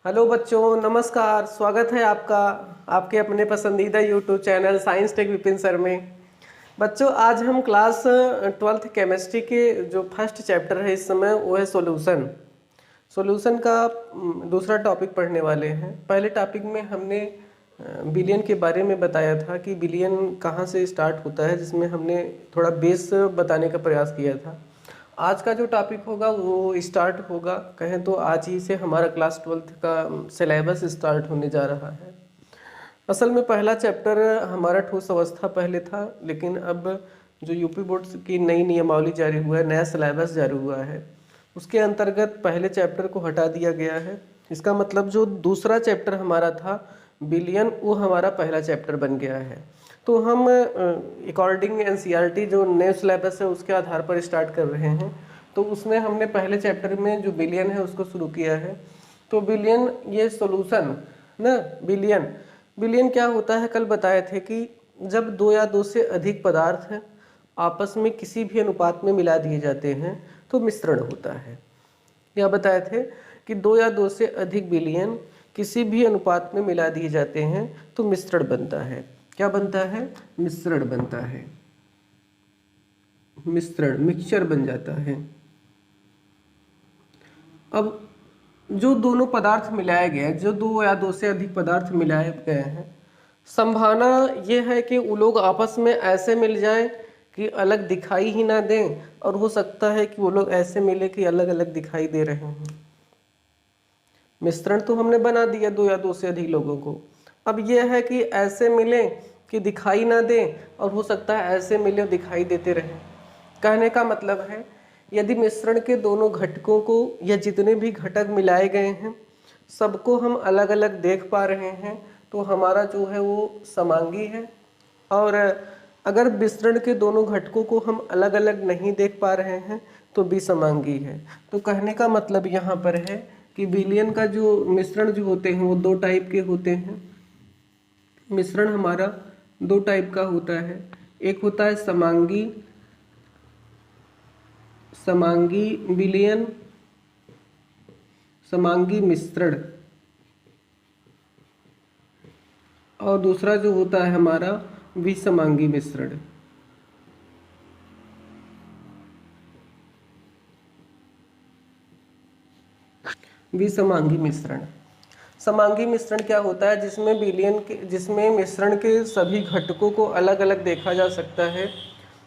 Hello बच्चों, नमस्कार। स्वागत है आपका आपके अपने पसंदीदा YouTube channel science tech Vipin sir में। बच्चों, आज हम क्लास 12th केमिस्ट्री के जो फर्स्ट चैप्टर है इस समय वो है सॉल्यूशन का दूसरा टॉपिक पढ़ने वाले हैं। पहले टॉपिक में हमने बिलियन के बारे में बताया था कि बिलियन कहाँ से स्टार्ट होता है, जिसमें हमने थोड़ा बेस बताने का प्रयास किया था। आज का जो टॉपिक होगा वो स्टार्ट होगा, कहें तो आज ही से हमारा क्लास 12th का सिलेबस स्टार्ट होने जा रहा है। असल में पहला चैप्टर हमारा ठोस अवस्था पहले था, लेकिन अब जो यूपी बोर्ड की नई नियमावली जारी हुआ है, नया सिलेबस जारी हुआ है, उसके अंतर्गत पहले चैप्टर को हटा दिया गया है। इसका मतलब जो दूसरा चैप्टर हमारा था बिलियन, वो हमारा पहला चैप्टर बन गया है। तो हम अकॉर्डिंग एनसीईआरटी जो नए सिलेबस है उसके आधार पर स्टार्ट कर रहे हैं। तो उसमें हमने पहले चैप्टर में जो बिलियन है उसको शुरू किया है। तो बिलियन ये सॉल्यूशन ना, बिलियन क्या होता है, कल बताए थे कि जब दो या दो से अधिक पदार्थ आपस में किसी भी अनुपात में मिला दिए जाते हैं तो मिश्रण होता है। यह बताए थे कि दो या दो से अधिक बिलियन किसी भी अनुपात में मिला दिए जाते हैं तो मिश्रण बनता है। क्या बनता है? मिश्रण बनता है। मिक्सचर बन जाता है। अब जो दोनों पदार्थ मिलाए गए, जो दो या दो से अधिक पदार्थ मिलाए गए हैं, संभावना ये है कि वो लोग आपस में ऐसे मिल जाएं कि अलग दिखाई ही ना दें, और हो सकता है कि वो लोग ऐसे मिले कि अलग अलग दिखाई दे रहे हैं। मिश्रण तो हमने बना दिया दो या दो से अधिक लोगों को। अब यह है कि ऐसे मिले कि दिखाई ना दें, और हो सकता है ऐसे मिले और दिखाई देते रहें। कहने का मतलब है, यदि मिश्रण के दोनों घटकों को या जितने भी घटक मिलाए गए हैं सबको हम अलग अलग देख पा रहे हैं तो हमारा जो है वो समांगी है। और अगर मिश्रण के दोनों घटकों को हम अलग अलग नहीं देख पा रहे हैं तो विसमांगी है। तो कहने का मतलब यहाँ पर है कि बिलियन का जो मिश्रण जो होते हैं वो दो टाइप के होते हैं। मिश्रण हमारा दो टाइप का होता है। एक होता है समांगी विलयन, समांगी मिश्रण, और दूसरा जो होता है हमारा विसमांगी मिश्रण। विसमांगी मिश्रण, समांगी मिश्रण क्या होता है? जिसमें मिश्रण के सभी घटकों को अलग अलग देखा जा सकता है,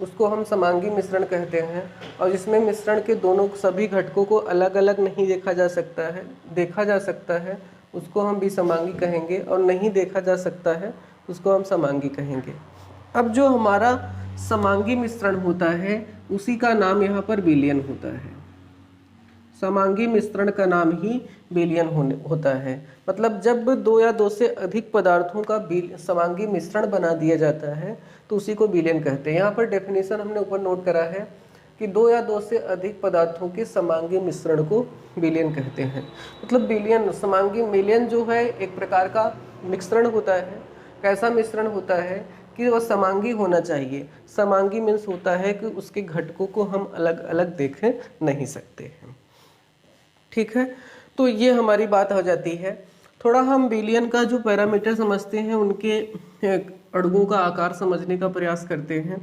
उसको हम समांगी मिश्रण कहते हैं। और जिसमें मिश्रण के दोनों सभी घटकों को अलग अलग नहीं देखा जा सकता है उसको हम विसमांगी कहेंगे, और नहीं देखा जा सकता है उसको हम समांगी कहेंगे। अब जो हमारा समांगी मिश्रण होता है उसी का नाम यहाँ पर विलयन होता है। समांगी मिश्रण का नाम ही विलयन होता है। मतलब जब दो या दो से अधिक पदार्थों का समांगी मिश्रण बना दिया जाता है तो उसी को विलयन कहते हैं। यहाँ पर डेफिनेशन हमने ऊपर नोट करा है कि दो या दो से अधिक पदार्थों के समांगी मिश्रण को विलयन कहते हैं। मतलब विलयन, समांगी मिलयन जो है एक प्रकार का मिश्रण होता है। कैसा मिश्रण होता है कि वह समांगी होना चाहिए। समांगी मीन्स होता है कि उसके घटकों को हम अलग अलग देख नहीं सकते हैं। ठीक है, तो ये हमारी बात हो जाती है। थोड़ा हम बिलियन का जो पैरामीटर समझते हैं उनके अणुओं का आकार समझने का प्रयास करते हैं।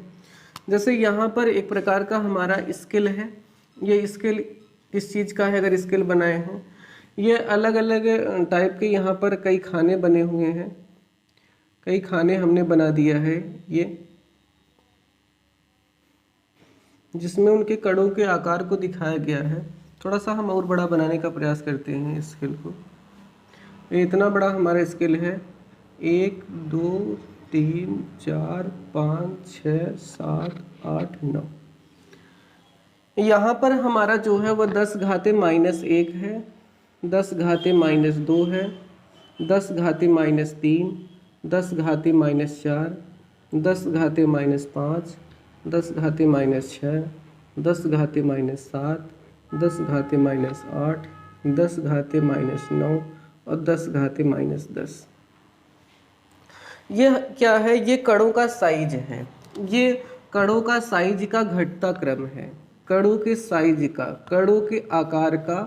जैसे यहाँ पर एक प्रकार का हमारा स्केल है। ये स्केल किस चीज़ का है? अगर स्केल बनाए हैं, ये अलग अलग टाइप के यहाँ पर कई खाने बने हुए हैं। कई खाने हमने बना दिया है ये, जिसमें उनके कणों के आकार को दिखाया गया है। थोड़ा सा हम और बड़ा बनाने का प्रयास करते हैं स्केल को। इतना बड़ा हमारा स्केल है, 1 2 3 4 5 6 7 8 9। यहाँ पर हमारा जो है वह 10 घाते -1 है, 10 घाते -2 है, 10 घाते -3, 10 घाते -4, 10 घाते -5, 10 घाते -6, 10 घाते -7, 10 घाते -8, 10 घाते -9 और 10 घाते -10। यह क्या है? ये कणों का साइज है। ये कणों का साइज का घटता क्रम है। कणों के साइज का, कणों के आकार का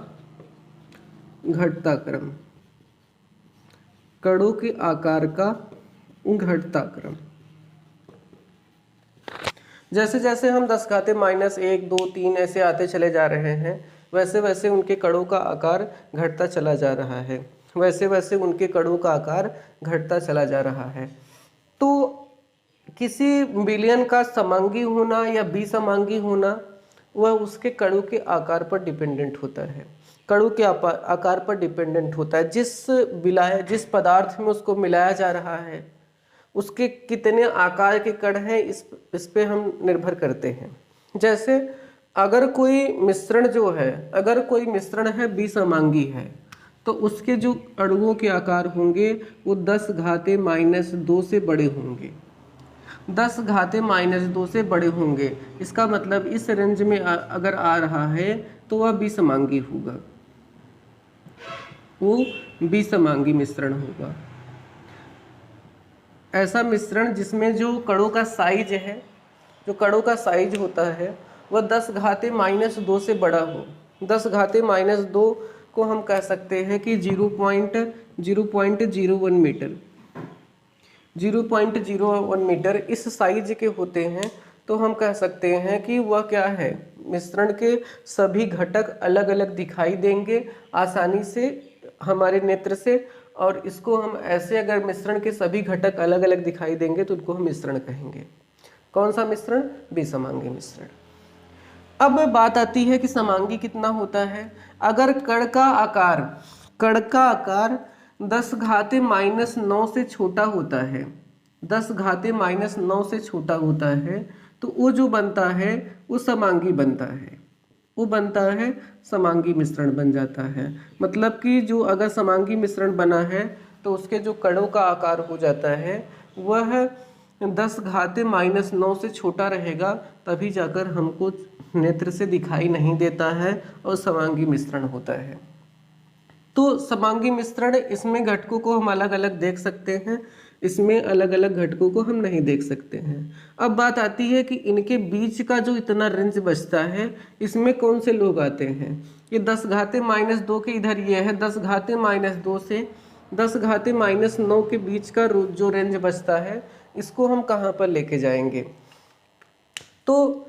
घटता क्रम। कणों के आकार का घटता क्रम। जैसे जैसे हम 10 घाते -1, 2, 3 ऐसे आते चले जा रहे हैं, वैसे वैसे उनके कणों का आकार घटता चला जा रहा है, वैसे वैसे उनके कणों का आकार घटता चला जा रहा है। तो किसी बिलियन का समांगी होना या विसमांगी होना वह उसके कणों के आकार पर डिपेंडेंट होता है, कणों के आकार पर डिपेंडेंट होता है। जिस पदार्थ में उसको मिलाया जा रहा है उसके कितने आकार के कण हैं इस पे हम निर्भर करते हैं। जैसे अगर कोई मिश्रण है विसमांगी है तो उसके जो अणुओं के आकार होंगे वो 10 घाते -2 से बड़े होंगे, 10 घाते -2 से बड़े होंगे। इसका मतलब इस रेंज में अगर आ रहा है तो वह विसमांगी होगा, वो विसमांगी मिश्रण होगा। ऐसा मिश्रण जिसमें जो कणों का साइज है, जो कणों का साइज होता है वह 10 घाते -2 से बड़ा हो। 10 घाते -2 को हम कह सकते हैं कि 0.01 मीटर, 0.01 मीटर इस साइज के होते हैं। तो हम कह सकते हैं कि वह क्या है, मिश्रण के सभी घटक अलग अलग दिखाई देंगे आसानी से हमारे नेत्र से, और इसको हम ऐसे अगर मिश्रण के सभी घटक अलग अलग दिखाई देंगे तो उनको हम मिश्रण कहेंगे। कौन सा मिश्रण? विसमांगी मिश्रण। अब बात आती है कि समांगी कितना होता है। अगर कण का आकार 10 घाते -9 से छोटा होता है, 10 घाते -9 से छोटा होता है तो वो जो बनता है वो समांगी बनता है, वो बनता है समांगी मिश्रण बन जाता है। मतलब कि जो अगर समांगी मिश्रण बना है तो उसके जो कणों का आकार हो जाता है वह 10 घाते -9 से छोटा रहेगा, तभी जाकर हमको नेत्र से दिखाई नहीं देता है और समांगी मिश्रण होता है। तो समांगी मिश्रण, इसमें घटकों को हम अलग अलग देख सकते हैं, इसमें अलग अलग घटकों को हम नहीं देख सकते हैं। अब बात आती है कि इनके बीच का जो इतना रेंज बचता है इसमें कौन से लोग आते हैं। ये 10 घाते -2 के इधर ये है, 10 घाते -2 से 10 घाते -9 के बीच का जो रेंज बचता है इसको हम कहाँ पर लेके जाएंगे। तो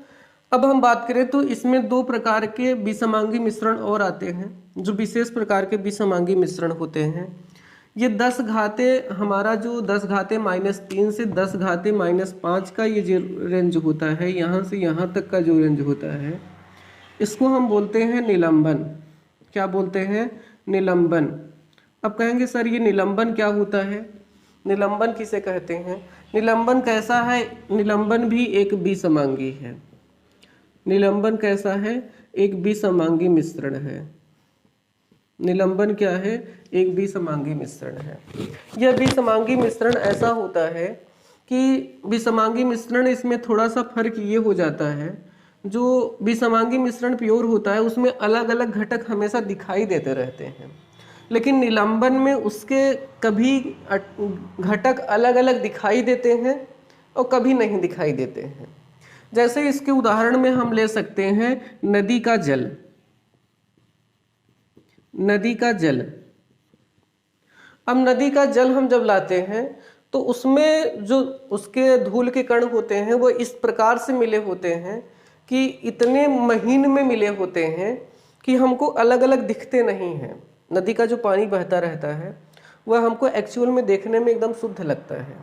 अब हम बात करें तो इसमें 2 प्रकार के विसमांगी मिश्रण और आते हैं, जो विशेष प्रकार के विसमांगी मिश्रण होते हैं। ये 10 घाते, हमारा जो 10 घाते -3 से 10 घाते -5 का ये जो रेंज होता है, यहाँ से यहाँ तक का जो रेंज होता है, इसको हम बोलते हैं निलंबन। क्या बोलते हैं? निलंबन। अब कहेंगे सर ये निलंबन क्या होता है, निलंबन किसे कहते हैं? निलंबन कैसा है? निलंबन भी एक विसमांगी है। निलंबन कैसा है? एक विसमांगी मिश्रण है। निलंबन क्या है? एक विसमांगी मिश्रण है। यह विसमांगी मिश्रण ऐसा होता है कि विसमांगी मिश्रण, इसमें थोड़ा सा फर्क ये हो जाता है, जो विसमांगी मिश्रण प्योर होता है उसमें अलग अलग घटक हमेशा दिखाई देते रहते हैं, लेकिन निलंबन में उसके कभी घटक अलग अलग दिखाई देते हैं और कभी नहीं दिखाई देते हैं। जैसे इसके उदाहरण में हम ले सकते हैं नदी का जल। नदी का जल, अब नदी का जल हम जब लाते हैं तो उसमें जो उसके धूल के कण होते हैं वो इस प्रकार से मिले होते हैं कि इतने महीन में मिले होते हैं कि हमको अलग अलग दिखते नहीं हैं। नदी का जो पानी बहता रहता है वह हमको एक्चुअल में देखने में एकदम शुद्ध लगता है,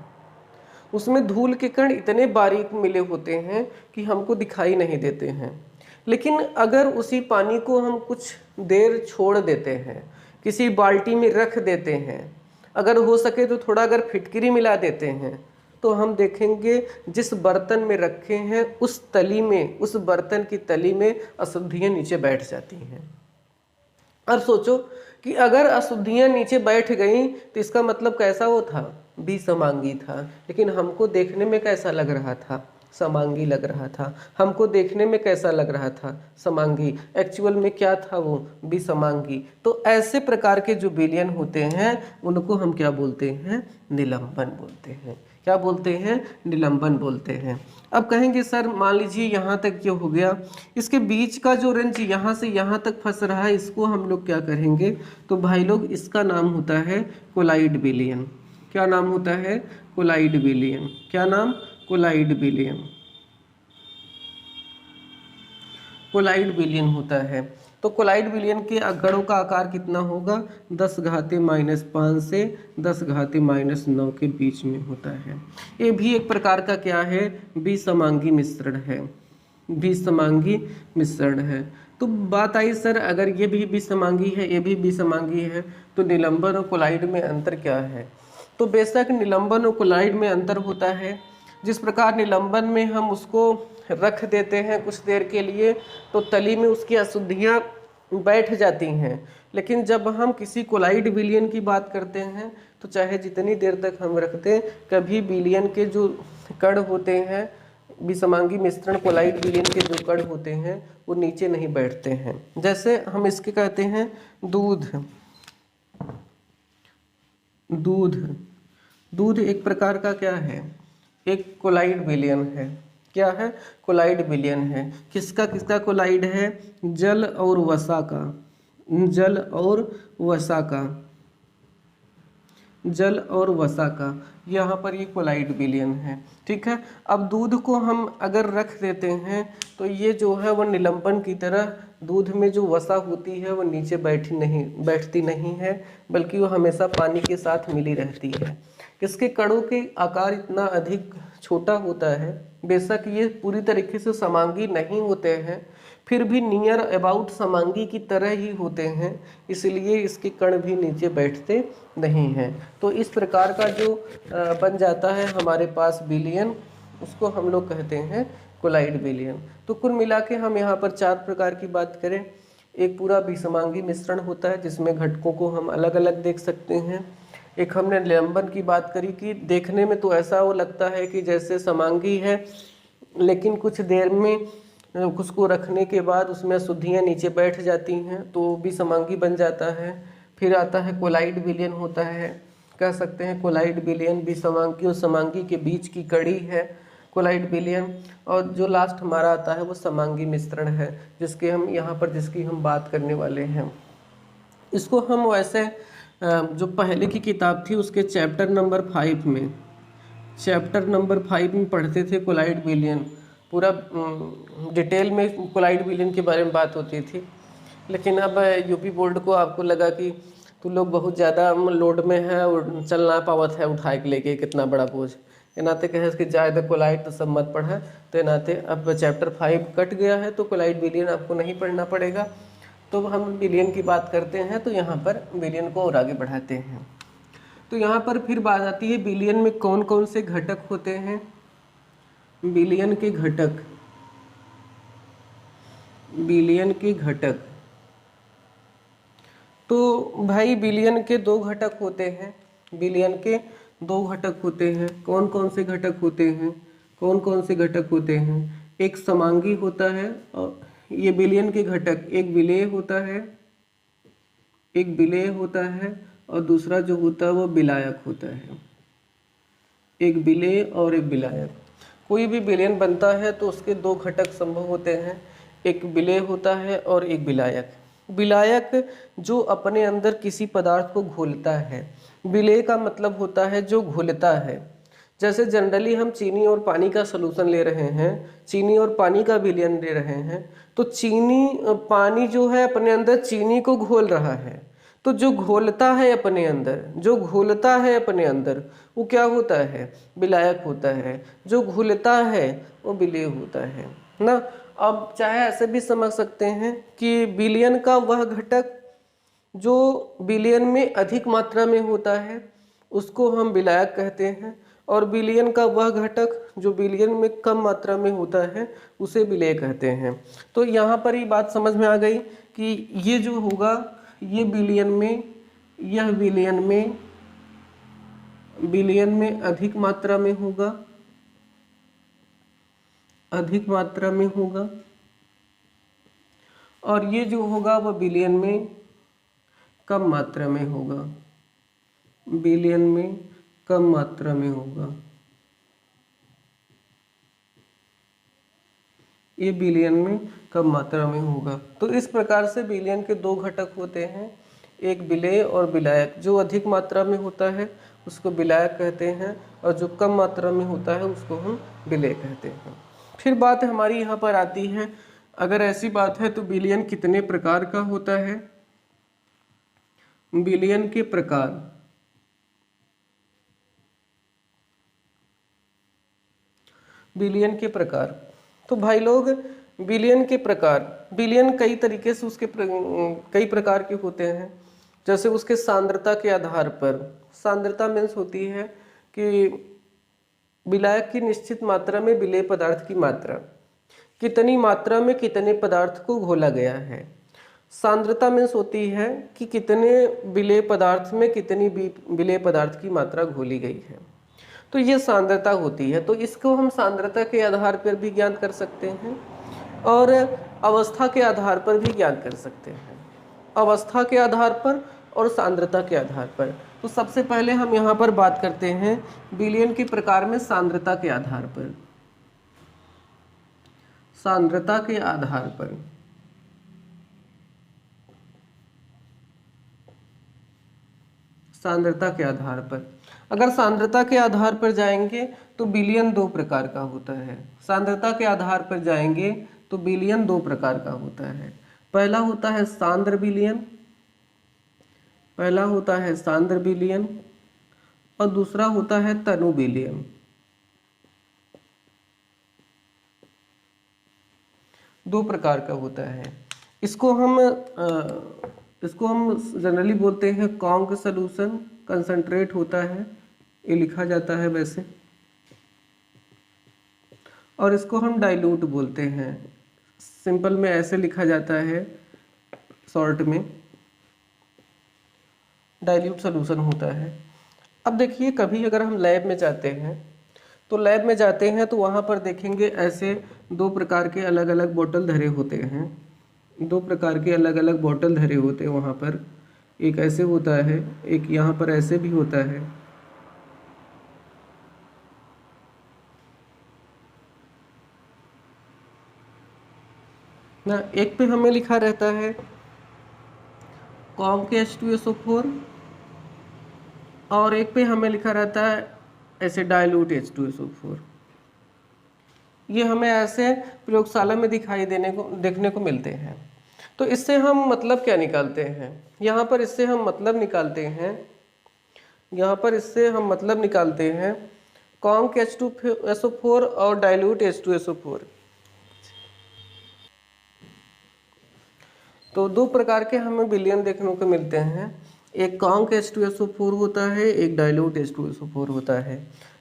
उसमें धूल के कण इतने बारीक मिले होते हैं कि हमको दिखाई नहीं देते हैं। लेकिन अगर उसी पानी को हम कुछ देर छोड़ देते हैं, किसी बाल्टी में रख देते हैं, अगर हो सके तो थोड़ा अगर फिटकरी मिला देते हैं, तो हम देखेंगे जिस बर्तन में रखे हैं उस तली में, उस बर्तन की तली में अशुद्धियाँ नीचे बैठ जाती हैं। अब सोचो कि अगर अशुद्धियाँ नीचे बैठ गई तो इसका मतलब कैसा वो था? विसमांगी था। लेकिन हमको देखने में कैसा लग रहा था? समांगी लग रहा था। हमको देखने में कैसा लग रहा था? समांगी। एक्चुअल में क्या था वो? विसमांगी। तो ऐसे प्रकार के जो विलयन होते हैं उनको हम क्या बोलते हैं? निलंबन बोलते हैं। क्या बोलते हैं, निलंबन बोलते हैं। अब कहेंगे सर मान लीजिए यहाँ तक ये हो गया, इसके बीच का जो रेंज यहाँ से यहाँ तक फंस रहा है, इसको हम लोग क्या करेंगे, तो भाई लोग इसका नाम होता है कोलाइड विलयन। क्या नाम होता है, कोलाइड विलयन। क्या नाम, कोलाइड विलयन। कोलाइड विलयन होता है। तो कोलाइड विलयन के कणों का आकार कितना होगा, 10⁻⁻5 से 10⁻⁹ के बीच में होता है। ये भी एक प्रकार का क्या है, विसमांगी मिश्रण है, विसमांगी मिश्रण है। तो बात आई सर अगर ये भी विसमांगी है, ये भी विसमांगी है, तो निलंबन और कोलाइड में अंतर क्या है। तो बेशक निलंबन और कोलाइड में अंतर होता है। जिस प्रकार निलंबन में हम उसको रख देते हैं कुछ देर के लिए, तो तली में उसकी अशुद्धियाँ बैठ जाती हैं, लेकिन जब हम किसी कोलाइड विलयन की बात करते हैं तो चाहे जितनी देर तक हम रख दें, कभी विलयन के जो कण होते हैं, विसमांगी मिश्रण कोलाइड विलयन के जो कण होते हैं, वो नीचे नहीं बैठते हैं। जैसे हम इसके कहते हैं दूध, दूध, दूध एक प्रकार का क्या है, एक कोलाइड विलयन है। क्या है, कोलाइड विलयन है। किसका किसका कोलाइड है, जल और वसा का, जल और वसा का, जल और वसा का, यहाँ पर ये कोलाइड विलयन है। ठीक है। अब दूध को हम अगर रख देते हैं तो ये जो है वो निलंबन की तरह दूध में जो वसा होती है वो नीचे बैठती नहीं है, बल्कि वो हमेशा पानी के साथ मिली रहती है। इसके कणों के आकार इतना अधिक छोटा होता है, बेशक ये पूरी तरीके से समांगी नहीं होते हैं, फिर भी नियर अबाउट समांगी की तरह ही होते हैं, इसलिए इसके कण भी नीचे बैठते नहीं हैं। तो इस प्रकार का जो बन जाता है हमारे पास विलयन, उसको हम लोग कहते हैं कोलाइड विलयन। तो कुल मिला के हम यहाँ पर 4 प्रकार की बात करें, एक पूरा विसमांगी मिश्रण होता है जिसमें घटकों को हम अलग अलग देख सकते हैं। एक हमने निलंबन की बात करी कि देखने में तो ऐसा वो लगता है कि जैसे समांगी है, लेकिन कुछ देर में उसको रखने के बाद उसमें अशुद्धियाँ नीचे बैठ जाती हैं, तो भी समांगी बन जाता है। फिर आता है कोलाइड विलयन होता है, कह सकते हैं कोलाइड विलयन भी समांगी और समांगी के बीच की कड़ी है कोलाइड विलयन। और जो लास्ट हमारा आता है वो समांगी मिश्रण है, जिसके हम यहाँ पर जिसकी हम बात करने वाले हैं। इसको हम वैसे जो पहले की किताब थी उसके चैप्टर नंबर 5 में, चैप्टर नंबर 5 में पढ़ते थे कोलाइड विलयन, पूरा डिटेल में कोलाइड विलयन के बारे में बात होती थी। लेकिन अब यूपी बोर्ड को आपको लगा कि तुम लोग बहुत ज़्यादा लोड में है और चल ना पावत है उठा के लेके कितना बड़ा बोझ, ये नाते कहे कि ज़्यादा कोलाइड तो सब मत पढ़ा, तो नाते अब चैप्टर 5 कट गया है तो कोलाइड विलयन आपको नहीं पढ़ना पड़ेगा। तो हम विलयन की बात करते हैं तो यहाँ पर विलयन को और आगे बढ़ाते हैं। तो यहाँ पर फिर बात आती है विलयन में कौन कौन से घटक होते हैं। विलयन के घटक, विलयन के घटक, तो भाई विलयन के 2 घटक होते हैं, विलयन के 2 घटक होते हैं। कौन कौन से घटक होते हैं, कौन कौन से घटक होते हैं, एक समांगी होता है, और ये विलयन के घटक, एक विलेय होता है, एक विलेय होता है, और दूसरा जो होता है वो विलायक होता है। एक विलेय और एक विलायक। कोई भी विलयन बनता है तो उसके 2 घटक संभव होते हैं, एक विलेय होता है और एक विलायक। विलायक जो अपने अंदर किसी पदार्थ को घोलता है, विलेय का मतलब होता है जो घोलता है। जैसे जनरली हम चीनी और पानी का सलूशन ले रहे हैं, चीनी और पानी का विलयन ले रहे हैं, तो चीनी पानी जो है अपने अंदर चीनी को घोल रहा है, तो जो घोलता है अपने अंदर, जो घोलता है अपने अंदर वो क्या होता है, विलायक होता है। जो घुलता है वो विलेय होता है ना। अब चाहे ऐसे भी समझ सकते हैं कि विलयन का वह घटक जो विलयन में अधिक मात्रा में होता है उसको हम विलायक कहते हैं, और विलयन का वह घटक जो विलयन में कम मात्रा में होता है उसे विलेय कहते हैं। तो यहाँ पर ये बात समझ में आ गई कि ये जो होगा ये विलयन में, यह विलयन में अधिक मात्रा में होगा, अधिक मात्रा में होगा, और ये जो होगा वह विलयन में कम मात्रा में होगा, विलयन में कम मात्रा में होगा। ये विलयन में कम मात्रा में होगा। तो इस प्रकार से विलयन के दो घटक होते हैं, एक विलेय और विलायक। जो अधिक मात्रा में होता है उसको विलायक कहते हैं और जो कम मात्रा में होता है उसको हम विलेय कहते हैं। फिर बात हमारी यहाँ पर आती है, अगर ऐसी बात है तो विलयन कितने प्रकार का होता है। विलयन के प्रकार, विलयन के प्रकार। तो भाई लोग विलयन के प्रकार, विलयन कई तरीके से उसके कई प्रकार के होते हैं। जैसे उसके सांद्रता के आधार पर, सांद्रता मीन्स होती है कि विलायक की निश्चित मात्रा में विलेय पदार्थ की मात्रा, कितनी मात्रा में कितने पदार्थ को घोला गया है। सांद्रता मीन्स होती है कि कितने विलेय पदार्थ में कितनी विलेय पदार्थ की मात्रा घोली गई है। तो ये सांद्रता होती है। तो इसको हम सांद्रता के आधार पर भी ज्ञात कर सकते हैं और अवस्था के आधार पर भी ज्ञात कर सकते हैं, अवस्था के आधार पर और सांद्रता के आधार पर। तो सबसे पहले हम यहाँ पर बात करते हैं विलयन के प्रकार में सांद्रता के आधार पर, सांद्रता के आधार पर। सांद्रता के आधार पर, अगर सांद्रता के आधार पर जाएंगे तो विलयन दो प्रकार का होता है। सांद्रता के आधार पर जाएंगे तो विलयन दो प्रकार का होता है। पहला होता है सांद्र विलयन, पहला होता है सांद्र विलयन और दूसरा होता है तनु विलयन। दो प्रकार का होता है। इसको हम जनरली बोलते हैं कॉन्क सॉल्यूशन, कंसंट्रेट होता है, ये लिखा जाता है वैसे, और इसको हम डाइल्यूट बोलते हैं, सिंपल में ऐसे लिखा जाता है, शॉर्ट में डाइल्यूट सॉल्यूशन होता है। अब देखिए कभी अगर हम लैब में जाते हैं तो लैब में जाते हैं तो वहाँ पर देखेंगे ऐसे दो प्रकार के अलग अलग बोतल धरे होते हैं, दो प्रकार के अलग अलग बोतल धरे होते हैं वहाँ पर। एक ऐसे होता है, एक यहाँ पर ऐसे भी होता है। ना एक पे हमें लिखा रहता है कॉन्क H2SO4 और एक पे हमें लिखा रहता है ऐसे डाइल्यूट H2SO4। ये हमें ऐसे प्रयोगशाला में देखने को मिलते हैं। तो इससे हम मतलब क्या निकालते हैं, यहाँ पर इससे हम मतलब निकालते हैं, यहाँ पर इससे हम मतलब निकालते हैं कॉन्क H2SO4 और डाइल्यूट H2SO4। तो दो प्रकार के हमें विलयन देखने को मिलते हैं, एक कॉन्क H2SO4 होता है, एक डाइल्यूट H2SO4 होता है।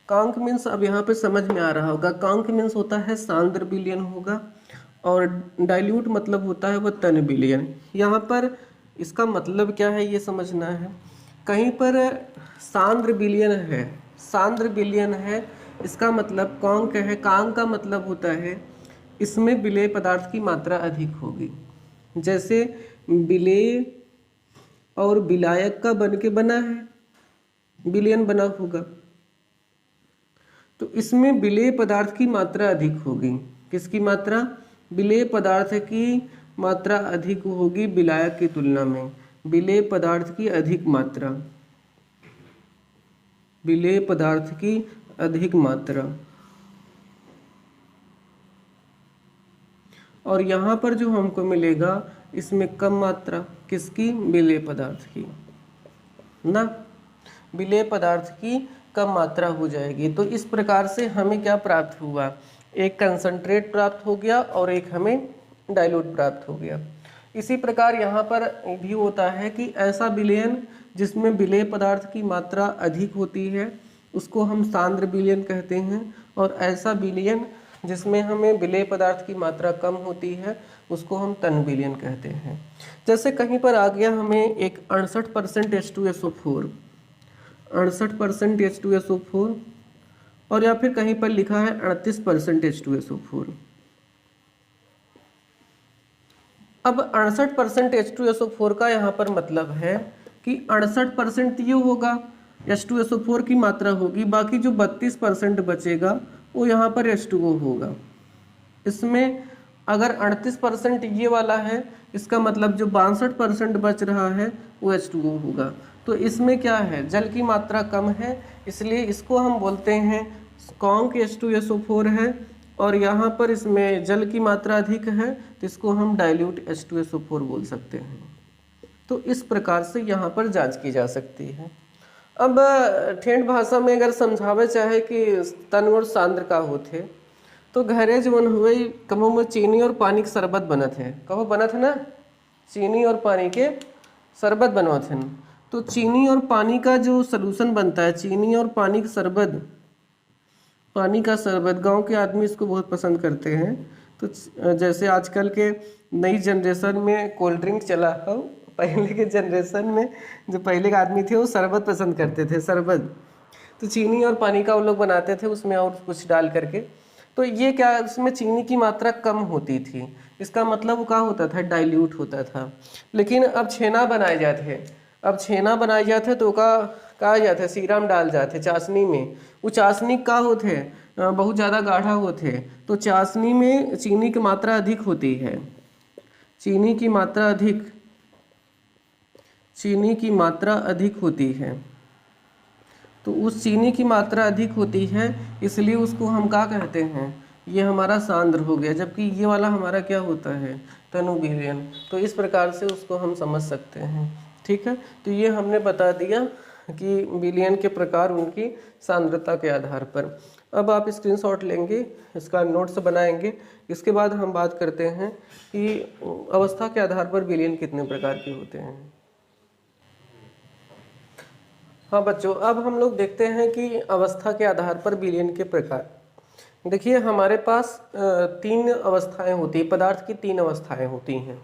कॉन्क मीन्स अब यहाँ पे समझ में आ रहा होगा, कॉन्क मीन्स होता है सांद्र विलयन होगा और डाइल्यूट मतलब होता है वह तन विलयन। यहाँ पर इसका मतलब क्या है ये समझना है। कहीं पर सांद्र विलयन है, सांद्र विलयन है, इसका मतलब कॉन्क है, कॉन्क का मतलब होता है इसमें विलेय पदार्थ की मात्रा अधिक होगी। जैसे विलेय और विलायक का बन के बना है, विलयन बना होगा, तो इसमें विलेय पदार्थ की मात्रा अधिक होगी। किसकी मात्रा? विलेय पदार्थ की मात्रा अधिक होगी विलायक की तुलना में। विलेय पदार्थ की अधिक मात्रा, विलेय पदार्थ की अधिक मात्रा। और यहाँ पर जो हमको मिलेगा इसमें कम मात्रा, किसकी? विलेय पदार्थ की ना, विलेय पदार्थ की कम मात्रा हो जाएगी। तो इस प्रकार से हमें क्या प्राप्त हुआ, एक कंसंट्रेट प्राप्त हो गया और एक हमें डाइल्यूट प्राप्त हो गया। इसी प्रकार यहाँ पर भी होता है कि ऐसा विलयन जिसमें विलेय पदार्थ की मात्रा अधिक होती है उसको हम सांद्र विलयन कहते हैं, और ऐसा विलयन जिसमें हमें विलेय पदार्थ की मात्रा कम होती है उसको हम तन विलयन कहते हैं। जैसे कहीं पर आ गया हमें एक 68% H2SO4, 68% H2SO4, और या फिर कहीं पर लिखा है 38% H2SO4। अब 68% H2SO4 का यहाँ पर मतलब है कि 68% ये होगा, H2SO4 की मात्रा होगी, बाकी जो 32% बचेगा वो यहाँ पर H2O होगा। इसमें अगर 38% ये वाला है, इसका मतलब जो 62% बच रहा है वो H2O होगा। तो इसमें क्या है, जल की मात्रा कम है, इसलिए इसको हम बोलते हैं स्ट्रॉन्ग H2SO4 है, और यहाँ पर इसमें जल की मात्रा अधिक है तो इसको हम डाइल्यूट H2SO4 बोल सकते हैं। तो इस प्रकार से यहाँ पर जांच की जा सकती है। अब ठेठ भाषा में अगर समझावे चाहे कि तन और सांद्र का होते, तो घरे जवन हुए कमो में चीनी और पानी के शरबत बनत है, कहो बनत है ना, चीनी और पानी के शरबत बनवत हैं। तो चीनी और पानी का जो सलूशन बनता है, चीनी और पानी का शरबत, पानी का शरबत, गांव के आदमी इसको बहुत पसंद करते हैं। तो जैसे आजकल के नई जनरेशन में कोल्ड ड्रिंक चला हो, पहले के जनरेशन में जो पहले के आदमी थे वो शरबत पसंद करते थे, शरबत। तो चीनी और पानी का वो लोग बनाते थे उसमें और कुछ डाल करके। तो ये क्या, उसमें चीनी की मात्रा कम होती थी, इसका मतलब वो क्या होता था, डाइल्यूट होता था। लेकिन अब छेना बनाए जाते, अब छेना बनाए जाते तो का कहा जाता है सीरा में डाल जाते चाशनी में, वो चाशनी का होते बहुत ज़्यादा गाढ़ा होते, तो चाशनी में चीनी की मात्रा अधिक होती है, चीनी की मात्रा अधिक, चीनी की मात्रा अधिक होती है। तो उस चीनी की मात्रा अधिक होती है, इसलिए उसको हम क्या कहते हैं, ये हमारा सांद्र हो गया, जबकि ये वाला हमारा क्या होता है, तनु विलयन। तो इस प्रकार से उसको हम समझ सकते हैं। ठीक है, तो ये हमने बता दिया कि विलयन के प्रकार उनकी सांद्रता के आधार पर। अब आप स्क्रीनशॉट लेंगे, इसका नोट्स बनाएंगे। इसके बाद हम बात करते हैं कि अवस्था के आधार पर विलयन कितने प्रकार के होते हैं। हाँ बच्चों, अब हम लोग देखते हैं कि अवस्था के आधार पर विलयन के प्रकार। देखिए हमारे पास 3 अवस्थाएं होती हैं, पदार्थ की 3 अवस्थाएं होती हैं,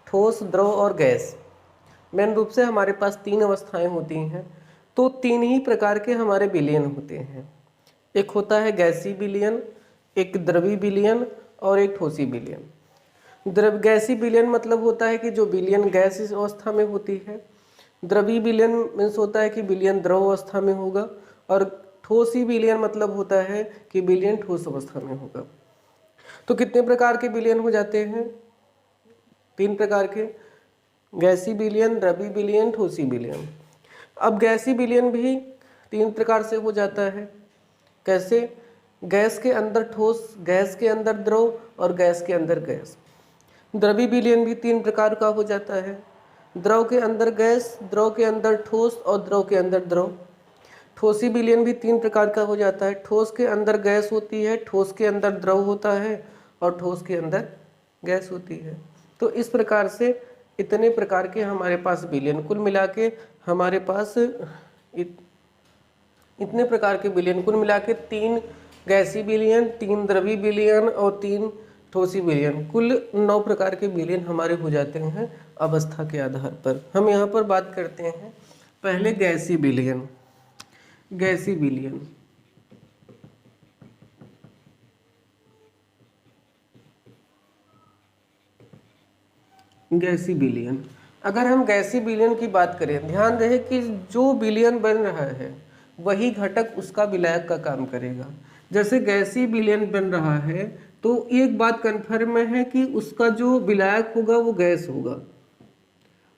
ठोस, द्रव और गैस। मेन रूप से हमारे पास 3 अवस्थाएं होती हैं। तो 3 ही प्रकार के हमारे विलयन होते हैं। एक होता है गैसीय विलयन, एक द्रवीय विलयन और एक ठोसी विलयन। गैसीय विलयन मतलब होता है कि जो विलयन गैस अवस्था में होती है। द्रवीय विलयन मीन्स होता है कि विलयन द्रव अवस्था में होगा, और ठोसी विलयन मतलब होता है कि विलयन ठोस अवस्था में होगा। तो कितने प्रकार के विलयन हो जाते हैं, 3 प्रकार के, गैसीय विलयन, द्रवीय विलयन, ठोसी विलयन। अब गैसीय विलयन भी 3 प्रकार से हो जाता है। कैसे, गैस के अंदर ठोस, गैस के अंदर द्रव और गैस के अंदर गैस। द्रवीय विलयन भी 3 प्रकार का हो जाता है, द्रव के अंदर गैस, द्रव के अंदर ठोस और द्रव के अंदर द्रव। ठोसी विलयन भी 3 प्रकार का हो जाता है, ठोस के अंदर गैस होती है, ठोस के अंदर द्रव होता है और ठोस के अंदर गैस होती है। तो इस प्रकार से इतने प्रकार के हमारे पास विलयन, कुल मिला के हमारे पास इतने प्रकार के विलयन, कुल मिला के 3 गैसीय विलयन, 3 द्रवीय विलयन और 3 ठोसी विलयन, कुल 9 प्रकार के विलयन हमारे हो जाते हैं अवस्था के आधार पर। हम यहाँ पर बात करते हैं पहले गैसीय विलयन। गैसीय विलयन, गैसीय विलयन, अगर हम गैसीय विलयन की बात करें, ध्यान रहे कि जो विलयन बन रहा है वही घटक उसका विलायक का काम करेगा। जैसे गैसीय विलयन बन रहा है तो एक बात कन्फर्म है कि उसका जो विलायक होगा वो गैस होगा,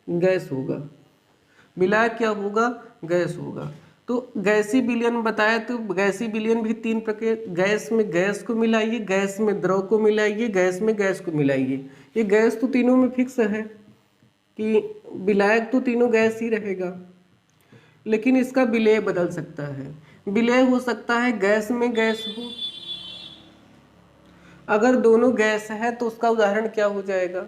गैस होगा। विलायक क्या होगा, गैस होगा। तो गैसीय विलयन बताया, तो गैसीय विलयन भी 3 प्रकार, गैस में गैस को मिलाइए, गैस में द्रव को मिलाइए, गैस में गैस को मिलाइए। ये गैस तो तीनों में फिक्स है कि विलायक तो तीनों गैस ही रहेगा, लेकिन इसका विलेय बदल सकता है। विलेय हो सकता है गैस में गैस हो, अगर दोनों गैस है तो उसका उदाहरण क्या हो जाएगा,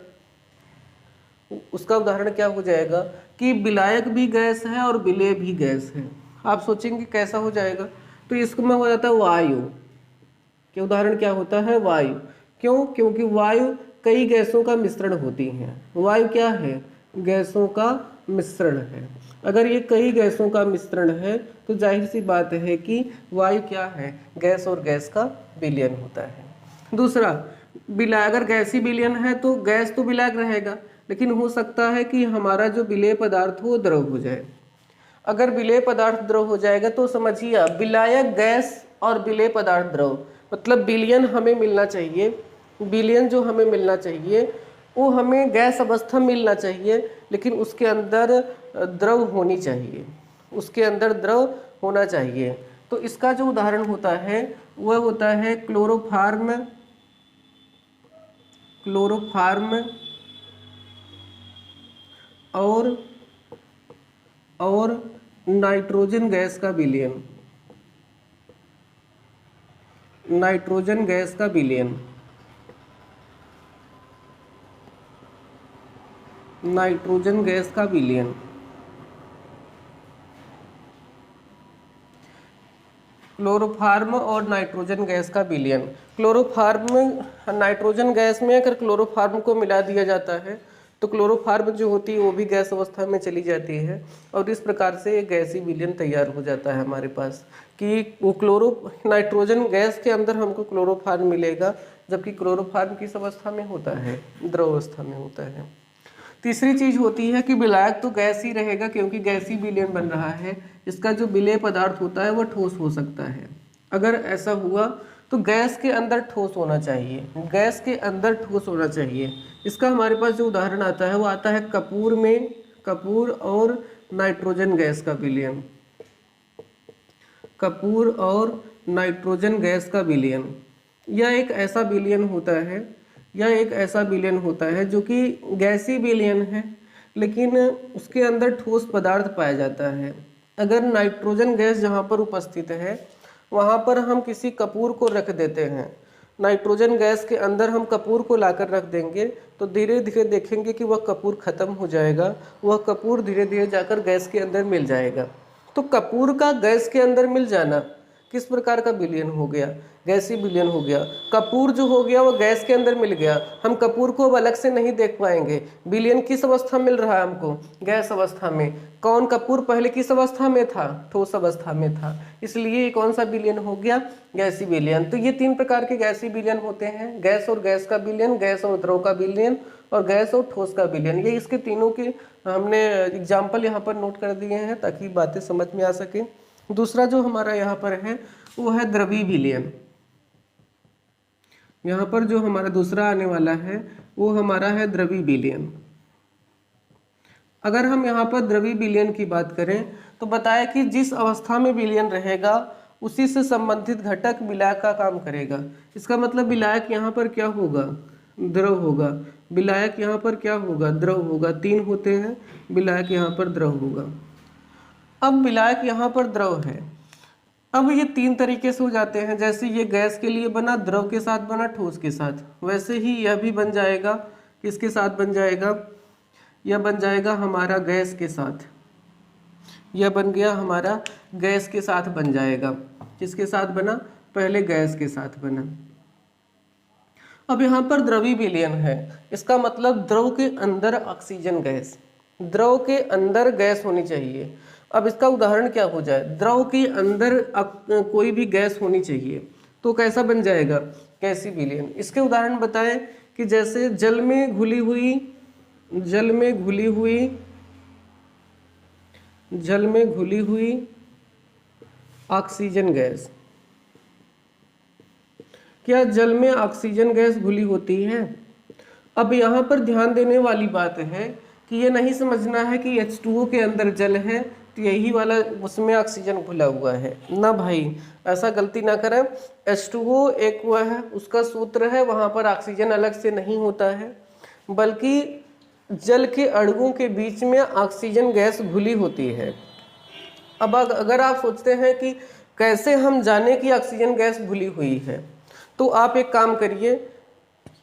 उसका उदाहरण क्या हो जाएगा कि विलायक भी गैस है और विलेय भी गैस है। आप सोचेंगे कैसा हो जाएगा, तो इसको में हो जाता है वायु के, उदाहरण क्या होता है, वायु। क्यों, क्योंकि वायु कई गैसों का मिश्रण होती है। वायु क्या है, गैसों का मिश्रण है। अगर ये कई गैसों का मिश्रण है तो जाहिर सी बात है कि वायु क्या है, गैस और गैस का विलयन होता है। दूसरा, अगर गैसीय विलयन है तो गैस तो विलायक रहेगा, लेकिन हो सकता है कि हमारा जो विलेय पदार्थ हो द्रव हो जाए। अगर विलेय पदार्थ द्रव हो जाएगा तो समझिए आप, विलायक गैस और विलेय पदार्थ द्रव, मतलब विलयन हमें मिलना चाहिए विलयन जो हमें मिलना चाहिए वो हमें गैस अवस्था मिलना चाहिए, लेकिन उसके अंदर द्रव होनी चाहिए, उसके अंदर द्रव होना चाहिए। तो इसका जो उदाहरण होता है वह होता है क्लोरोफार्म और नाइट्रोजन गैस का विलयन, नाइट्रोजन गैस का विलयन, नाइट्रोजन गैस का विलयन। क्लोरोफार्म और नाइट्रोजन गैस का विलयन। क्लोरोफार्म नाइट्रोजन गैस में अगर क्लोरोफार्म को मिला दिया जाता है तो क्लोरोफार्म जो होती है वो भी गैस अवस्था में चली जाती है और इस प्रकार से एक गैसीय विलयन तैयार हो जाता है हमारे पास कि वो नाइट्रोजन गैस के अंदर हमको क्लोरोफार्म मिलेगा, जबकि क्लोरोफार्म किस अवस्था में होता है? द्रव अवस्था में होता है। तीसरी चीज होती है कि विलायक तो गैस ही रहेगा क्योंकि गैसीय विलयन बन रहा है, इसका जो विलेय पदार्थ होता है वह ठोस हो सकता है। अगर ऐसा हुआ तो गैस के अंदर ठोस होना चाहिए, गैस के अंदर ठोस होना चाहिए। इसका हमारे पास जो उदाहरण आता है वो आता है कपूर में, कपूर और नाइट्रोजन गैस का विलयन, कपूर और नाइट्रोजन गैस का विलयन। यह एक ऐसा विलयन होता है, यह एक ऐसा विलयन होता है जो कि गैसीय विलयन है लेकिन उसके अंदर ठोस पदार्थ पाया जाता है। अगर नाइट्रोजन गैस जहाँ पर उपस्थित है वहाँ पर हम किसी कपूर को रख देते हैं, नाइट्रोजन गैस के अंदर हम कपूर को लाकर रख देंगे तो धीरे धीरे देखेंगे कि वह कपूर खत्म हो जाएगा, वह कपूर धीरे धीरे जाकर गैस के अंदर मिल जाएगा। तो कपूर का गैस के अंदर मिल जाना किस प्रकार का विलयन हो गया? गैसीय विलयन हो गया। कपूर जो हो गया वो गैस के अंदर मिल गया, हम कपूर को अब अलग से नहीं देख पाएंगे। विलयन किस अवस्था मिल रहा है हमको? गैस अवस्था में। कौन कपूर पहले किस अवस्था में था? ठोस अवस्था में था, इसलिए ये कौन सा विलयन हो गया? गैसीय विलयन। तो ये तीन प्रकार के गैसीय विलयन होते हैं, गैस और गैस का विलयन, गैस और द्रव का विलयन और गैस और ठोस का विलयन। ये इसके तीनों के हमने एग्जाम्पल यहाँ पर नोट कर दिए हैं ताकि बातें समझ में आ सके। दूसरा जो हमारा यहाँ पर है वो है द्रवीय विलयन। यहाँ पर जो हमारा दूसरा आने वाला है वो हमारा है द्रवीय विलयन। अगर हम यहाँ पर द्रवीय विलयन की बात करें तो बताया कि जिस अवस्था में विलयन रहेगा उसी से संबंधित घटक विलायक का काम करेगा। इसका मतलब विलायक यहाँ पर क्या होगा? द्रव होगा। विलायक यहाँ पर क्या होगा? द्रव होगा। तीन होते हैं, विलायक यहाँ पर द्रव होगा। अब विलायक यहाँ पर द्रव है। अब ये तीन तरीके से हो जाते हैं, जैसे ये गैस के लिए बना, द्रव के साथ बना, ठोस के साथ, वैसे ही यह भी बन जाएगा। किसके साथ बन जाएगा? यह बन जाएगा हमारा गैस के साथ। यह बन गया हमारा गैस के साथ बन जाएगा। किसके साथ बना? पहले गैस के साथ बना। अब यहाँ पर द्रवीय विलयन है, इसका मतलब द्रव के अंदर ऑक्सीजन गैस, द्रव के अंदर गैस होनी चाहिए। अब इसका उदाहरण क्या हो जाए? द्रव के अंदर कोई भी गैस होनी चाहिए तो कैसा बन जाएगा? गैसीय विलयन। इसके उदाहरण बताएं कि जैसे जल में घुली हुई ऑक्सीजन गैस। क्या जल में ऑक्सीजन गैस घुली होती है? अब यहाँ पर ध्यान देने वाली बात है कि ये नहीं समझना है कि H2O के अंदर जल है तो यही वाला उसमें ऑक्सीजन घुला हुआ है, ना भाई, ऐसा गलती ना करें। H2O एक हुआ है, उसका सूत्र है, वहाँ पर ऑक्सीजन अलग से नहीं होता है, बल्कि जल के अणुओं के बीच में ऑक्सीजन गैस घुली होती है। अब अगर आप सोचते हैं कि कैसे हम जाने कि ऑक्सीजन गैस घुली हुई है, तो आप एक काम करिए,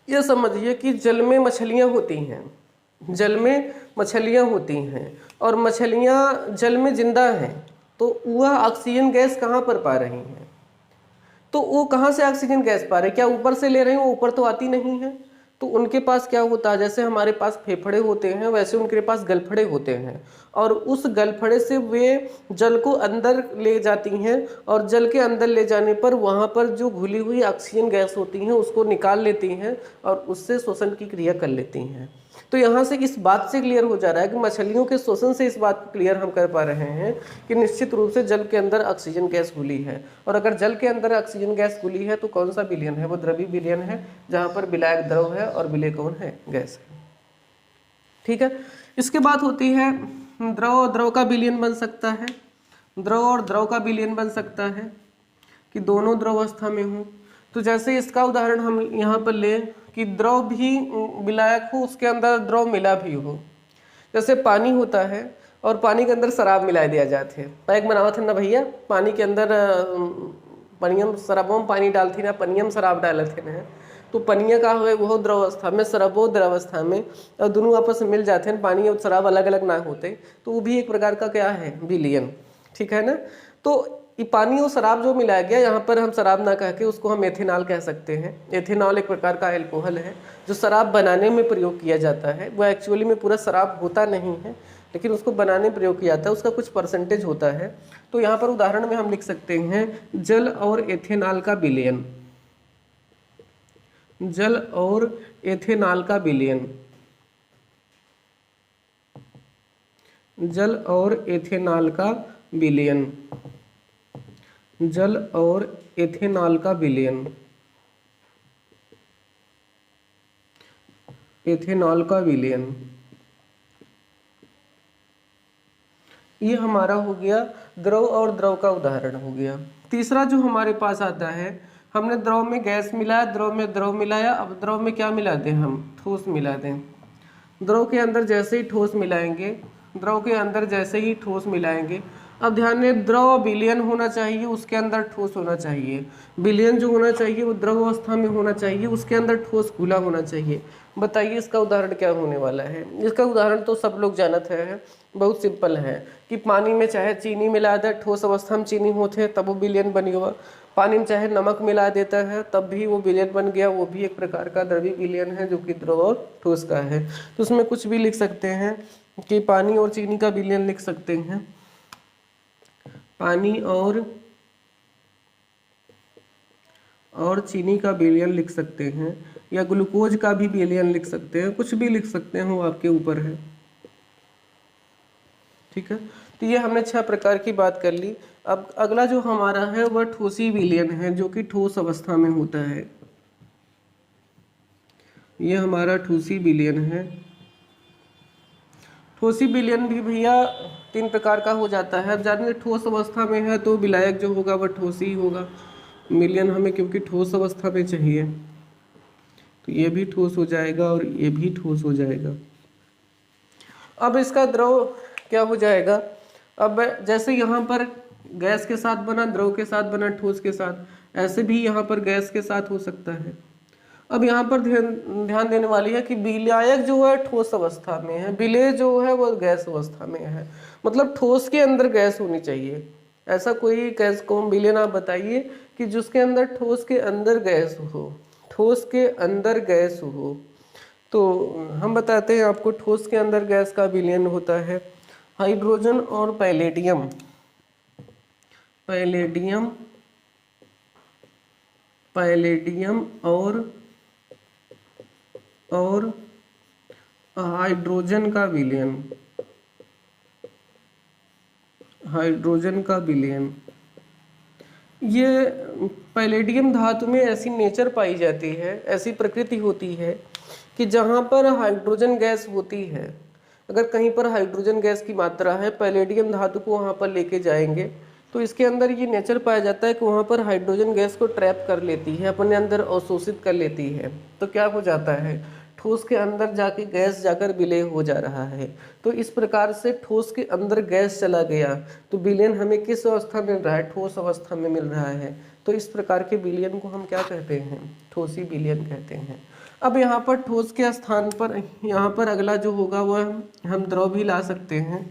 यह समझिए कि जल में मछलियाँ होती हैं, जल में मछलियाँ होती हैं और मछलियाँ जल में जिंदा हैं, तो वह ऑक्सीजन गैस कहाँ पर पा रही हैं? तो वो कहाँ से ऑक्सीजन गैस पा रहे हैं? क्या ऊपर से ले रहे हैं? वो ऊपर तो आती नहीं है। तो उनके पास क्या होता है, जैसे हमारे पास फेफड़े होते हैं वैसे उनके पास गलफड़े होते हैं और उस गलफड़े से वे जल को अंदर ले जाती हैं और जल के अंदर ले जाने पर वहाँ पर जो घुली हुई ऑक्सीजन गैस होती हैं उसको निकाल लेती हैं और उससे श्वसन की क्रिया कर लेती हैं। तो यहाँ से इस बात से क्लियर हो जा रहा है कि मछलियों के शोषण से इस बात को क्लियर हम कर पा रहे हैं कि निश्चित रूप से जल के अंदर ऑक्सीजन गैस घुली है, और अगर जल के अंदर ऑक्सीजन गैस घुली है तो कौन सा विलयन है, वो द्रवीय विलयन है, जहाँ पर विलायक द्रव है और विलेय कौन है, गैस है। ठीक है, इसके बाद होती है द्रव और द्रव का विलयन बन सकता है, द्रव और द्रव का विलयन बन सकता है कि दोनों द्रव अवस्था में हो। तो जैसे इसका उदाहरण हम यहाँ पर लें कि द्रव भी विलायक हो, उसके अंदर द्रव मिला भी हो। जैसे पानी होता है और पानी के अंदर शराब मिला दिया जाते हैं, पैक बनावा थे ना भैया, पानी के अंदर पनियम शराबों में पानी डालती ना, पनियम शराब डाले थे ना, तो पनिया का हुए वो द्रव अवस्था में, शराबो द्रव अवस्था में, और दोनों आपस में मिल जाते हैं, पानी और शराब अलग अलग ना होते, तो वो भी एक प्रकार का क्या है, विलयन। ठीक है ना। तो ये पानी और शराब जो मिलाया गया, यहाँ पर हम शराब ना कह के उसको हम एथेनॉल कह सकते हैं। एथेनॉल एक प्रकार का अल्कोहल है जो शराब बनाने में प्रयोग किया जाता है। वो एक्चुअली में पूरा शराब होता नहीं है, लेकिन उसको बनाने में प्रयोग किया जाता है, उसका कुछ परसेंटेज होता है। तो यहाँ पर उदाहरण में हम लिख सकते हैं जल और एथेनॉल का विलयन, जल और एथेनॉल का विलयन, जल और एथेनॉल का विलयन, जल और एथेनॉल का विलयन, एथेनॉल का विलयन। ये हमारा हो गया द्रव और द्रव का उदाहरण हो गया। तीसरा जो हमारे पास आता है, हमने द्रव में गैस मिलाया, द्रव में द्रव मिलाया, अब द्रव में क्या मिला दें, हम ठोस मिला दें। द्रव के अंदर जैसे ही ठोस मिलाएंगे, द्रव के अंदर जैसे ही ठोस मिलाएंगे, अब ध्यान दें द्रव विलयन होना चाहिए, उसके अंदर ठोस होना चाहिए। विलयन जो होना चाहिए वो द्रव अवस्था में होना चाहिए, उसके अंदर ठोस घुला होना चाहिए। बताइए इसका उदाहरण क्या होने वाला है। इसका उदाहरण तो सब लोग जानते हैं, बहुत सिंपल है कि पानी में चाहे चीनी मिला दे, ठोस अवस्था में चीनी होते हैं तब वो विलयन बन गया। पानी में चाहे नमक मिला देता है तब भी वो विलयन बन गया, वो भी एक प्रकार का द्रवीय विलयन है जो कि द्रव और ठोस का है। तो उसमें कुछ भी लिख सकते हैं कि पानी और चीनी का विलयन लिख सकते हैं, पानी और चीनी का विलयन लिख सकते हैं, या ग्लूकोज का भी विलयन लिख सकते हैं, कुछ भी लिख सकते हैं, वो आपके ऊपर है। ठीक है, तो ये हमने 6 प्रकार की बात कर ली। अब अगला जो हमारा है वह ठोसी विलयन है, जो कि ठोस अवस्था में होता है। ये हमारा ठोसी विलयन है। ठोसी विलयन भी भैया 3 प्रकार का हो जाता है। अब जानिए ठोस अवस्था में है तो विलायक जो होगा वह ठोस ही होगा। विलयन हमें क्योंकि ठोस अवस्था में चाहिए, तो ये भी ठोस हो जाएगा और ये भी ठोस हो जाएगा। अब इसका द्रव क्या हो जाएगा, अब जैसे यहाँ पर गैस के साथ बना, द्रव के साथ बना, ठोस के साथ, ऐसे भी यहाँ पर गैस के साथ हो सकता है। अब यहाँ पर ध्यान देने वाली है कि विलायक जो है ठोस अवस्था में है, विलेय जो है वो गैस अवस्था में है। मतलब ठोस के अंदर गैस होनी चाहिए। ऐसा कोई गैस को विलयन आप बताइए कि जिसके अंदर ठोस के अंदर गैस हो, ठोस के अंदर गैस हो। तो हम बताते हैं आपको, ठोस के अंदर गैस का विलयन होता है हाइड्रोजन और पैलेडियम, पैलेडियम, पैलेडियम और हाइड्रोजन का विलयन, हाइड्रोजन का विलयन। ये पैलेडियम धातु में ऐसी नेचर पाई जाती है, ऐसी प्रकृति होती है कि जहाँ पर हाइड्रोजन गैस होती है, अगर कहीं पर हाइड्रोजन गैस की मात्रा है, पैलेडियम धातु को वहाँ पर लेके जाएंगे तो इसके अंदर ये नेचर पाया जाता है कि वहाँ पर हाइड्रोजन गैस को ट्रैप कर लेती है, अपने अंदर अवशोषित कर लेती है। तो क्या हो जाता है, ठोस के अंदर जाके गैस जाकर विलय हो जा रहा है। तो इस प्रकार से ठोस के अंदर गैस चला गया तो विलयन हमें किस अवस्था मिल रहा है, ठोस अवस्था में मिल रहा है। तो इस प्रकार के विलयन को हम क्या कहते हैं, ठोसी विलयन कहते हैं। अब यहाँ पर ठोस के स्थान पर यहाँ पर अगला जो होगा वह हम द्रव भी ला सकते हैं।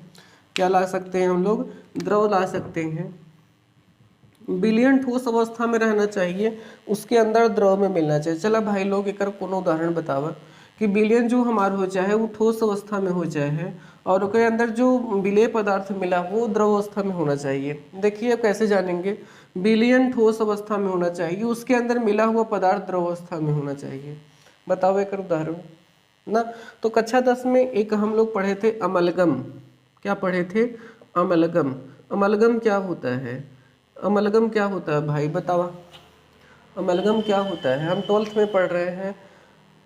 क्या ला सकते हैं हम लोग, द्रव ला सकते हैं। विलयन ठोस अवस्था में रहना चाहिए, उसके अंदर द्रव में मिलना चाहिए। चला भाई लोग एक कोनो उदाहरण बतावा कि विलयन जो हमारा हो चाहे वो ठोस अवस्था में हो जाए और उसके अंदर जो विलेय पदार्थ मिला वो द्रव अवस्था में होना चाहिए। देखिए अब कैसे जानेंगे, विलयन ठोस अवस्था में होना चाहिए, उसके अंदर मिला हुआ पदार्थ द्रव अवस्था में होना चाहिए। बताओ एक उदाहरण। ना। तो कक्षा 10 में एक हम लोग पढ़े थे अमलगम। क्या पढ़े थे? अमलगम। अमलगम क्या होता है? अमलगम क्या होता है भाई बतावा? अमलगम क्या होता है? हम 12th में पढ़ रहे हैं,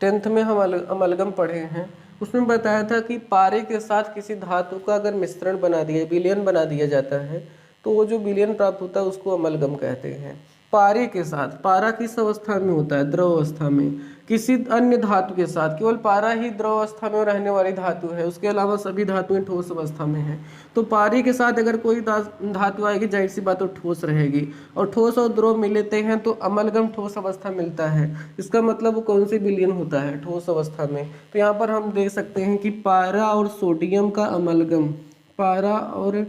10th में हम अमलगम पढ़े हैं। उसमें बताया था कि पारे के साथ किसी धातु का अगर मिश्रण बना दिया, विलयन बना दिया जाता है, तो वो जो विलयन प्राप्त होता है उसको अमलगम कहते हैं। पारे के साथ, पारा किस अवस्था में होता है? द्रव अवस्था में। किसी अन्य धातु के साथ, केवल पारा ही द्रव अवस्था में रहने वाली धातु है, उसके अलावा सभी धातुएं ठोस अवस्था में हैं। तो पारे के साथ अगर कोई धातु आएगी, जाहिर सी बात, तो ठोस रहेगी। और ठोस और द्रव मिलते हैं तो अमलगम ठोस अवस्था मिलता है। इसका मतलब वो कौन सी विलयन होता है? ठोस अवस्था में। तो यहाँ पर हम देख सकते हैं कि पारा और सोडियम का अमलगम, पारा और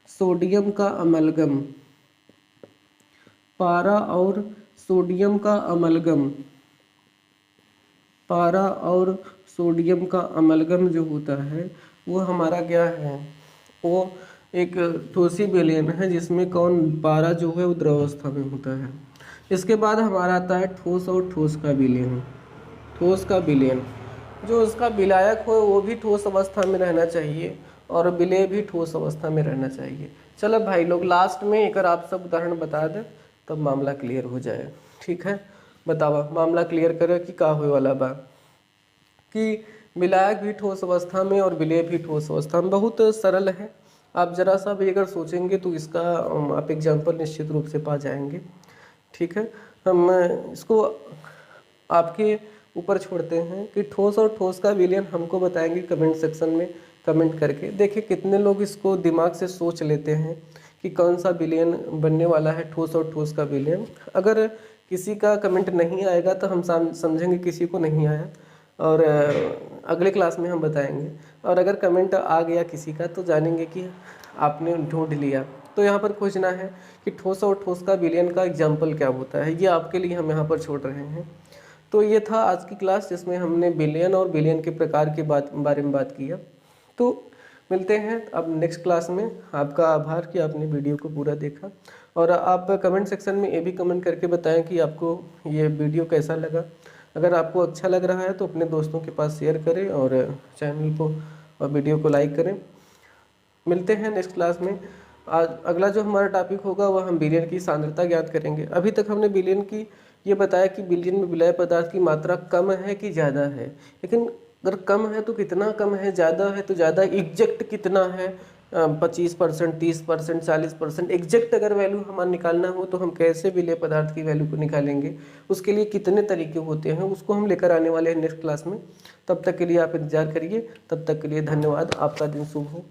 सोडियम का अमलगम, पारा और सोडियम का अमलगम, पारा और सोडियम का अमलगम जो होता है वो हमारा क्या है? वो एक ठोसी विलयन है जिसमें कौन? पारा जो है वो द्रवावस्था में होता है। इसके बाद हमारा आता है ठोस और ठोस का विलयन। ठोस का विलयन, जो उसका विलायक हो वो भी ठोस अवस्था में रहना चाहिए और विलेय भी ठोस अवस्था में रहना चाहिए। चलो भाई लोग, लास्ट में एक आप सब उदाहरण बता दें तब मामला क्लियर हो जाए। ठीक है, बतावा मामला क्लियर करे कि का होए वाला बा। कि विलायक भी ठोस अवस्था में और विलेय भी ठोस अवस्था में। बहुत सरल है, आप जरा सा भी अगर सोचेंगे तो इसका आप एग्जाम्पल निश्चित रूप से पा जाएंगे। ठीक है, हम इसको आपके ऊपर छोड़ते हैं कि ठोस और ठोस का विलयन हमको बताएंगे कमेंट सेक्शन में कमेंट करके। देखिए कितने लोग इसको दिमाग से सोच लेते हैं कि कौन सा विलयन बनने वाला है, ठोस और ठोस का विलयन। अगर किसी का कमेंट नहीं आएगा तो हम समझेंगे किसी को नहीं आया, और अगले क्लास में हम बताएंगे। और अगर कमेंट आ गया किसी का तो जानेंगे कि आपने ढूंढ लिया। तो यहाँ पर खोजना है कि ठोस और ठोस का विलयन का एग्जाम्पल क्या होता है, ये आपके लिए हम यहाँ पर छोड़ रहे हैं। तो ये था आज की क्लास जिसमें हमने विलयन और विलयन के प्रकार के बारे में बात किया। तो मिलते हैं अब नेक्स्ट क्लास में। आपका आभार कि आपने वीडियो को पूरा देखा, और आप कमेंट सेक्शन में ये भी कमेंट करके बताएं कि आपको ये वीडियो कैसा लगा। अगर आपको अच्छा लग रहा है तो अपने दोस्तों के पास शेयर करें और चैनल को और वीडियो को लाइक करें। मिलते हैं नेक्स्ट क्लास में। आज अगला जो हमारा टॉपिक होगा वह हम विलयन की सांद्रता ज्ञात करेंगे। अभी तक हमने विलयन की ये बताया कि विलयन में विलायक पदार्थ की मात्रा कम है कि ज़्यादा है, लेकिन अगर कम है तो कितना कम है, ज़्यादा है तो ज़्यादा, एग्जैक्ट कितना है, 25%, 30%, 40%, एग्जैक्ट अगर वैल्यू हमारा निकालना हो तो हम कैसे विलेय पदार्थ की वैल्यू को निकालेंगे, उसके लिए कितने तरीके होते हैं, उसको हम लेकर आने वाले हैं नेक्स्ट क्लास में। तब तक के लिए आप इंतजार करिए। तब तक के लिए धन्यवाद। आपका दिन शुभ हो।